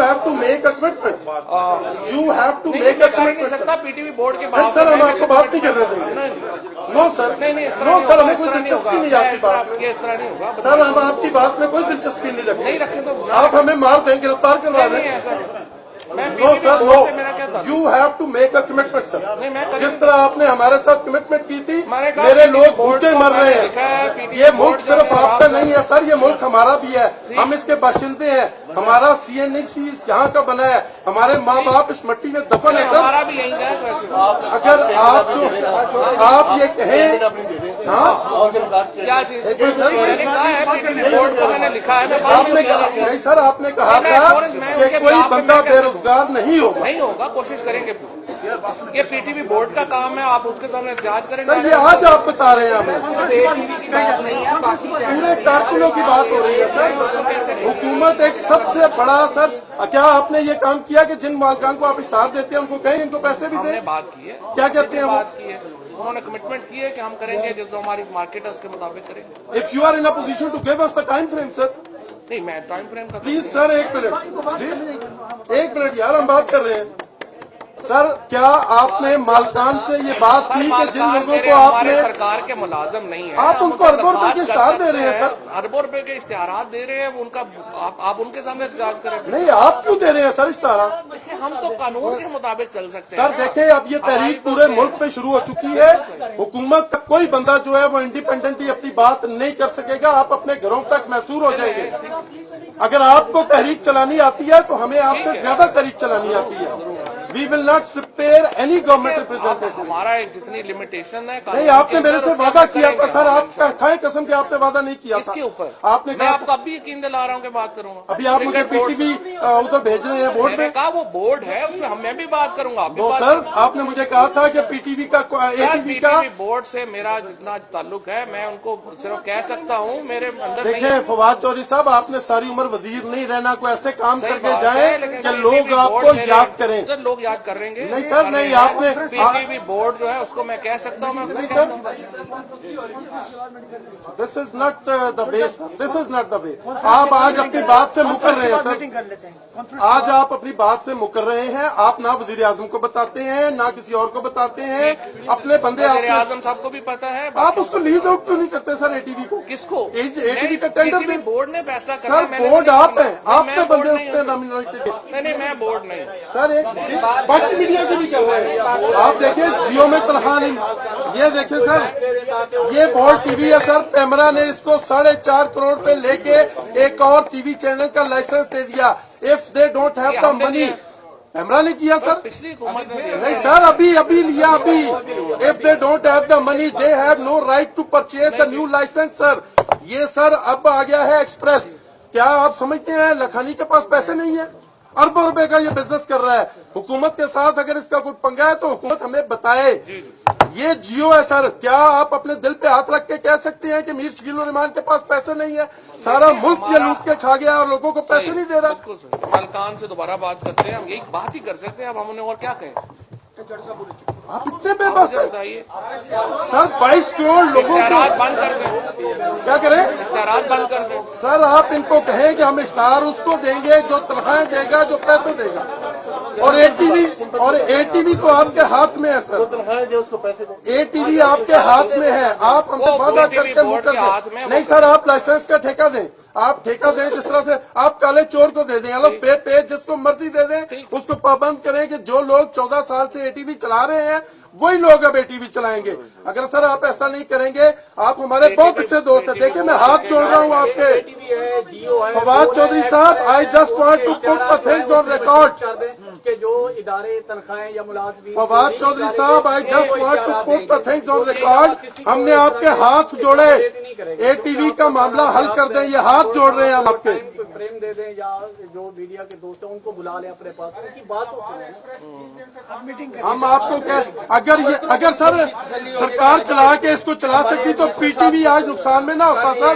Have to make a commitment, you have to make a commitment. सकता PTV board के बाद sir हम आपको बात नहीं करने देंगे। नो सर, नो सर, हमें कोई दिलचस्पी नहीं आपकी बात में। इस तरह नहीं होगा सर हम आपकी बात में कोई दिलचस्पी नहीं नहीं रखते। रखे तो आप हमें मार दें, गिरफ्तार करवा दें। ऐसा no sir, no, you have to make a commitment sir. जिस तरह आपने हमारे साथ कमिटमेंट की थी, मेरे लोग भूखे मर रहे हैं। ये मुल्क सिर्फ आपका नहीं है सर, ये मुल्क हमारा भी है, हम इसके बाशिंदे हैं। हमारा CNC यहाँ का बना है, हमारे माँ बाप इस मिट्टी में दफन है सर। हमारा भी यही है। अगर आप ये कहें, हाँ क्या चीज मैंने कहा है पीटीवी बोर्ड को मैंने लिखा है। आपने कहा नहीं सर, आपने कहा था कि कोई बंदा बेरोजगार नहीं होगा। कोशिश करेंगे। ये पीटीवी बोर्ड का काम है, आप उसके सामने जांच करेंगे। सर ये आज आप बता रहे हैं हमें, की बात नहीं है, बाकी पूरे कारकुनों की बात हो रही है सर। हुकूमत एक सबसे बड़ा सर, क्या आपने ये काम किया कि जिन मालकान को आप इश्तार देते हैं उनको कहें इनको पैसे भी दें? हमने बात की है। क्या कहते हैं बात की है, उन्होंने कमिटमेंट की है कि हम करेंगे जो हमारी मार्केट है उसके मुताबिक करेंगे। If you are in a position to give us the time frame sir. नहीं मैं टाइम फ्रेम का प्लीज सर एक मिनट जी, एक मिनट यार, हम बात कर रहे हैं सर। क्या आपने मालकान से ये बात की कि जिन लोगों को आपने, सरकार के मुलाजिम नहीं है, आप उनको अरबों रुपए के इश्तेहार दे रहे हैं सर, अरबों रुपए के इश्तेहार दे रहे हैं, उनका आप उनके सामने जांच करें। नहीं आप क्यों दे रहे हैं सर इश्तेहार? हम तो कानून के मुताबिक चल सकते हैं सर। देखें अब ये तहरीक पूरे मुल्क में शुरू हो चुकी है। हुकूमत का कोई बंदा जो है वो इंडिपेंडेंटली अपनी बात नहीं कर सकेगा, आप अपने घरों तक महसूर हो जाएंगे। अगर आपको तहरीक चलानी आती है तो हमें आपसे ज्यादा तहरीक चलानी आती है। We will not spare any government representative. हमारा एक जितनी लिमिटेशन है नहीं, आपने मेरे से वादा किया था सर, आप खाए कसम के आपने वादा नहीं किया था। इसके ऊपर आपने मैं आपको अभी यकीन दिला रहा हूँ कि बात करूंगा। अभी आप मुझे पीटीवी उधर भेज रहे हैं बोर्ड में। कहा वो बोर्ड है उसमें मैं भी बात करूंगा। तो सर आपने मुझे कहा था कि पीटीवी का ATV का बोर्ड से मेरा जितना ताल्लुक है मैं उनको सिर्फ कह सकता हूँ, मेरे अंदर देखें फवाद चौधरी साहब, आपने सारी उम्र वजीर नहीं रहना, कोई ऐसे काम करके जाए कि लोग आपको याद करें। लोग याद करेंगे। नहीं सर, नहीं आपने पीटीवी बोर्ड जो है उसको मैं कह सकता हूँ। नहीं sir, this is not the way sir, this is not the way. आप आज अपनी बात से मुकर रहे हैं सर, आज आप अपनी बात से मुकर रहे हैं। आप ना वजीर आजम को बताते हैं ना किसी और को बताते हैं, अपने बंदे आजम साहब को भी पता है। आप उसको लीज आउट क्यों नहीं करते सर ATV को? किसको? ATV का टेंडर दें। बोर्ड ने फैसला सर करना। बोर्ड आप हैं, आपके बंदे उसके नॉमिनेटेड। नहीं मैं बोर्ड नहीं सर एक बाकी मीडिया के भी कर रहे हैं। आप देखिए जियो में तनख्वाह नहीं, ये देखिए सर ये बोर्ड टीवी है सर, पैमरा ने इसको 4.5 करोड़ पे लेके एक और टीवी चैनल का लाइसेंस दे दिया। If they don't have the money, PEMRA ने किया सर, पिछली हुकूमत में नहीं सर अभी लिया अभी। If they don't have the money they have no right to purchase the new license sir. ये सर अब आ गया है एक्सप्रेस। क्या आप समझते हैं लखानी के पास पैसे नहीं है? अरबों रुपए का ये बिजनेस कर रहा है हुकूमत के साथ। अगर इसका कोई पंगा है तो हुकूमत हमें बताए। ये जियो है सर, क्या आप अपने दिल पे हाथ रख के कह सकते हैं कि मीर शकील रहमान के पास पैसे नहीं है? सारा मुल्क ये लूट के खा गया और लोगों को पैसे नहीं दे रहा। मालकान से दोबारा बात करते हैं, हम यही बात ही कर सकते हैं। अब हमने और क्या कहें? आप इतने बेबस हैं सर। 22 करोड़ लोगों को बंद कर दें। क्या करें? इश्तेहारात बंद कर दें सर। आप इनको कहें कि हम इश्तेहार उसको देंगे जो तनख्वाहें देगा, जो पैसे देगा। और ATV तो आपके हाथ में है सर, ATV आपके हाथ में है। आप हमसे वादा करके मुकर दें। नहीं सर, आप लाइसेंस का ठेका दें, आप ठेका दें। जिस तरह से आप काले चोर को दे दें, अलग पे जिसको मर्जी दे दें, उसको पाबंद करें कि जो लोग 14 साल से ATV चला रहे हैं वही लोग अब ATV चलाएंगे। अगर सर आप ऐसा नहीं करेंगे, आप हमारे बहुत अच्छे दोस्त हैं। देखिए मैं हाथ जोड़ रहा हूँ आपके। फवाद चौधरी साहब, I just want to put the things on record के जो इदारे तनख्वाहें या मुलाजमीन। फवाद चौधरी साहब, I just want to put the things on record. हमने आपके हाथ जोड़े, ATV का मामला हल कर दें, ये हाथ जोड़ रहे हैं हम आपके। फ्रेम दे दें या जो मीडिया के दोस्त हैं उनको बुला लें अपने पास, उनकी बात हम आपको कह, अगर सर सरकार चला के इसको चला सकती तो PTV आज नुकसान में ना होता सर।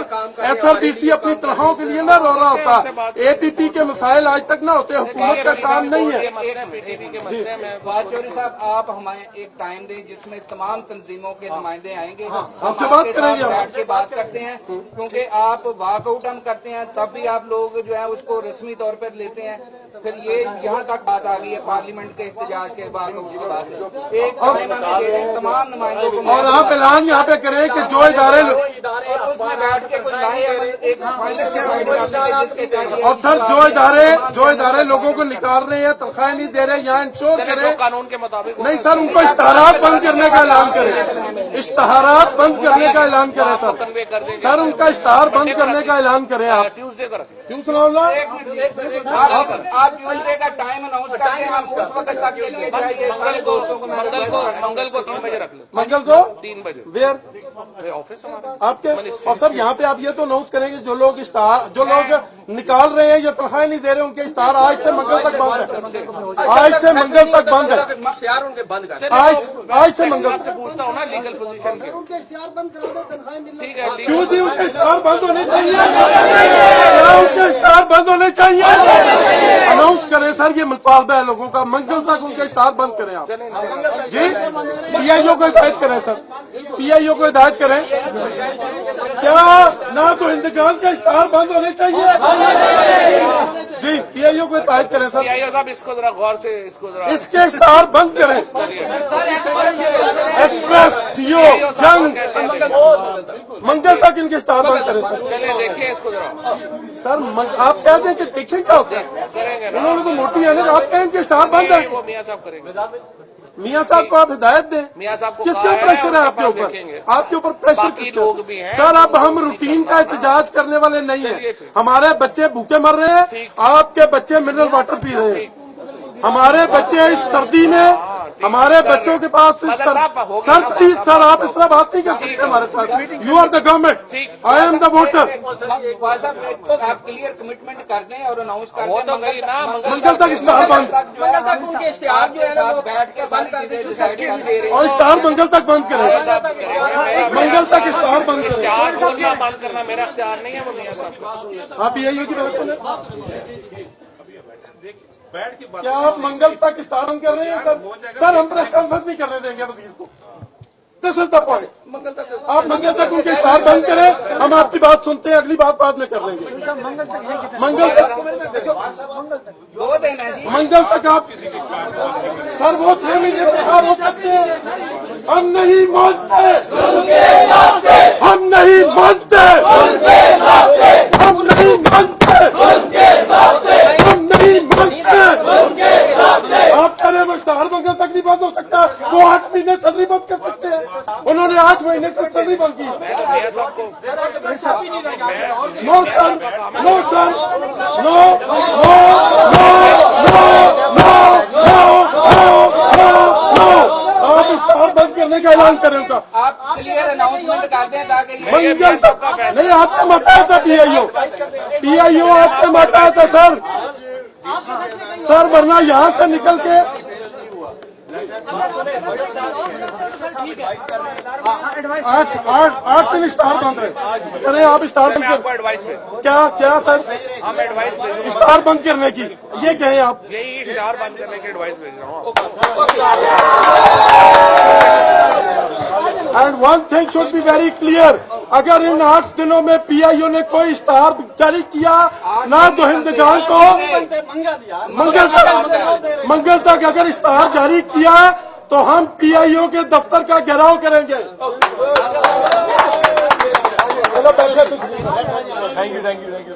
SRBC अपनी तनख्वाहों के लिए ना रो रहा होता। APP के मसाइल आज तक ना होते। हुकूमत का काम नहीं है। मसले हैं, पीटीवी के मसले हैं। मैं फवाद चौधरी साहब, आप हमें एक टाइम दें जिसमें तमाम तंजीमों के नुमाइंदे आएंगे, हम हमसे बात आपके साथ करेंगे। बैठ के बात करते हैं, क्योंकि आप वॉकआउट हम करते हैं तब भी आप लोग जो है उसको रस्मी तौर पर लेते हैं, फिर ये यहाँ तक बात आ गई है पार्लियामेंट के एहतजाज के वॉकआउट के बाद से। एक टाइम हमें दे दें तमाम नुमाइंदों को, और आप ऐलान यहाँ पे करें कि जो इदारे और उसमें बैठ के कोई लाहे अमल एक फाइनल डिसाइड कर सके जिसके तहत और सर जो इदारे लोगों को निकाल रहे हैं, तनख्वाहें नहीं दे रहे, यहाँ इंश्योर चले, करें। जो कानून के मुताबिक नहीं सर, उनको इश्तहारात बंद करने का ऐलान करें, इश्तहारात बंद करने का ऐलान करें सर। कन्वे कर देंगे। सर उनका इश्तहार बंद करने का ऐलान करें आप। ट्यूसडे का रखें। क्यों सुनाओ आप ट्यूसडे का टाइम अनाउंस करते हैं, हम उस वक्त तक के लिए चाहिए सारे दोस्तों को मंगल को 3 बजे रख लें। मंगल को 3 बजे वेयर ऑफिस हमारा आपके। और सर यहाँ पे आप ये तो अनाउंस करेंगे जो लोग निकाल रहे हैं या तनख्वाहें नहीं दे रहे, उनके इश्तहार आज से मंगल तक बंद है, आज से मंगल तक बंद है, उनके बंद कर आज से मंगल से पूछता हूँ ना लीगल पोजीशन के। उनके इश्तहार बंद करा दो, तनख्वाहें मिलना। ठीक है, क्यों जी, उनके इश्तहार बंद होने चाहिए, उनके इश्तहार बंद होने चाहिए। अनाउंस करें सर, ये मुतालबा है लोगों का, मंगल तक उनके इश्तहार बंद करें आप जी। पीआईओ को हिदायत करें सर, पीआईओ को हिदायत करें। क्या ना तो हिंदुस्तान के इश्तहार बंद होने चाहिए जी, पीआईओ को हिदायत करें सर, पीआईओ साहब इसको जरा गौर से इसके इश्तहार बंद करें। एक्सप्रेस, जियो, जंग, मंगल तक इनके इश्तहार बंद करें सर। चले देखिए इसको जरा सर आप कह दें कि देखें क्या होता है, करेंगे ना। उन्होंने तो मोटी है ना, आप कहें इनके इश्तहार बंद है। वो मियाँ साहब करेंगे। मियाँ साहब को आप हिदायत दें। मियाँ साहब को किसका कहा है, प्रेशर है उनके आपके पास ऊपर, देखेंगे। आपके ऊपर प्रेशर बाकी किसका? लोग भी हैं। सर अब हम रूटीन का एहतजाज करने वाले नहीं है। हमारे बच्चे भूखे मर रहे हैं, आपके बच्चे मिनरल वाटर पी रहे हैं। हमारे बच्चे इस सर्दी में, हमारे बच्चों के पास सर्दी, सर आप इस तरह बात नहीं कर सकते हमारे साथ। You are the government, I am the voter. आप क्लियर कमिटमेंट कर दें और अनाउंस कर वो दें तो गई ना, मंगल तक इश्तहार बंद, उनके इश्तिहार जो है ना वो बैठ के सारी चीजें डिसाइड कर और इश्तहार मंगल तक बंद करें, मंगल तक इश्तहार बंद करें। इख्तियार खोलना बंद करना मेरा इख्तियार नहीं है, वो मियाँ साहब का। आप पीआईओ की बात सुने, क्या आप मंगल तक इश्तहार बंद कर रहे हैं सर? सर हम प्रेस कॉन्फ्रेंस नहीं करने देंगे वजीर को, दिस इज द पॉइंट। आप मंगल तक उनके इश्तहार बंद करें, हम आपकी बात सुनते हैं, अगली बात बाद में कर लेंगे। मंगल तक, 2 दिन है जी। मंगल तक आप सर वो 6 महीने तक हो सकते हैं। हम नहीं मानते, हम नहीं मानते, हम नहीं मानते, हम नहीं मानते। आप कह रहे हैं इश्तहार मंगल तक नहीं बंद हो सकता, वो 8 महीने सैलरी बंद कर सकते हैं। उन्होंने 8 महीने से सैलरी बंद की। मियाँ साहब को no sir, no sir, no no no no no no, आप इश्तहार बंद करने का ऐलान करें उनका। आप क्लियर अनाउंसमेंट कर दें ताकि ये मंगल तक नहीं, आपसे मता था पीआईओ आपसे मता था सर, वरना यहाँ से निकल के आठ दिन इश्तहार बंद रहे। अरे आप इश्तहार बंद आपको कर, एडवाइस दे, क्या सर हम एडवाइस भेज रहे हैं। इश्तहार बंद करने की ये कहें आप? यही इख्तियार बंद करने की एडवाइस भेज रहा हूँ। And one thing should be very clear, अगर इन 8 दिनों में पीआईओ ने कोई इश्तहार जारी किया ना तो हिंदुस्तान को मंगल तक अगर इश्तहार जारी किया तो हम पीआईओ के दफ्तर का घेराव करेंगे। चलो बैठे, थैंक यू, थैंक यू।